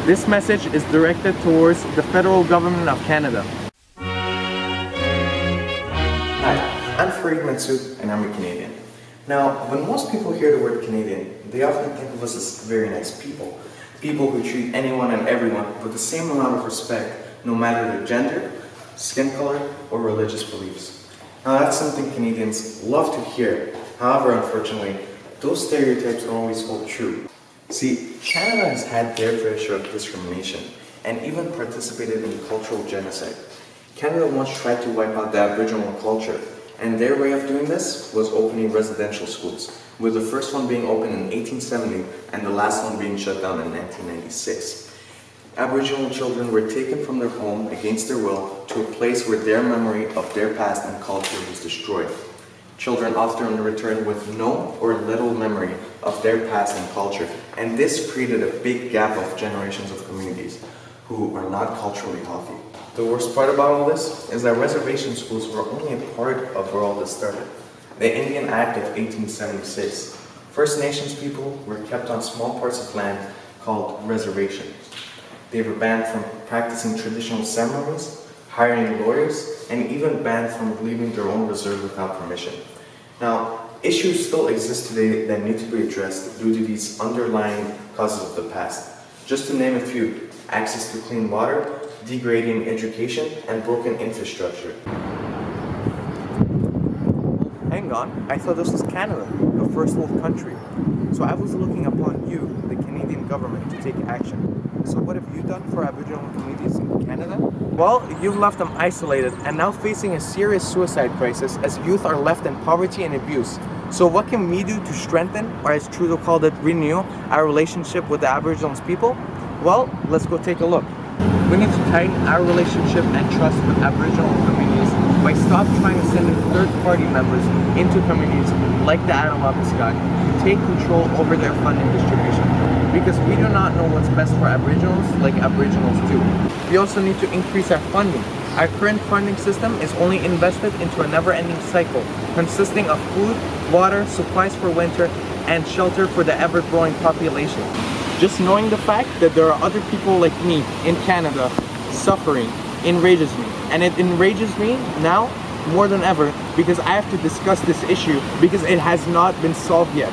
This message is directed towards the federal government of Canada. Hi, I'm Farid and I'm a Canadian. Now, when most people hear the word Canadian, they often think of us as very nice people. People who treat anyone and everyone with the same amount of respect, no matter their gender, skin color, or religious beliefs. Now, that's something Canadians love to hear. However, unfortunately, those stereotypes don't always hold true. See, Canada has had their fair share of discrimination and even participated in cultural genocide. Canada once tried to wipe out the Aboriginal culture, and their way of doing this was opening residential schools, with the first one being opened in 1870 and the last one being shut down in 1996. Aboriginal children were taken from their home against their will to a place where their memory of their past and culture was destroyed. Children often returned with no or little memory of their past and culture, and this created a big gap of generations of communities who are not culturally healthy. The worst part about all this is that reservation schools were only a part of where all this started. The Indian Act of 1876. First Nations people were kept on small parts of land called reservations. They were banned from practicing traditional ceremonies, hiring lawyers, and even banned from leaving their own reserve without permission. Now, issues still exist today that need to be addressed due to these underlying causes of the past. Just to name a few: access to clean water, degrading education, and broken infrastructure. Hang on, I thought this was Canada, the first world country. So I was looking upon you, the Canadian government, to take action. So what have you done for Aboriginal communities in Canada? Well, you've left them isolated and now facing a serious suicide crisis as youth are left in poverty and abuse. So what can we do to strengthen, or as Trudeau called it, renew our relationship with the Aboriginal people? Well, let's go take a look. We need to tighten our relationship and trust with Aboriginal communities by stop trying to send in third-party members into communities like the Analapiskat to take control over their funding distribution. Because we do not know what's best for Aboriginals like Aboriginals do. We also need to increase our funding. Our current funding system is only invested into a never-ending cycle consisting of food, water, supplies for winter, and shelter for the ever-growing population. Just knowing the fact that there are other people like me in Canada suffering enrages me. And it enrages me now more than ever because I have to discuss this issue because it has not been solved yet.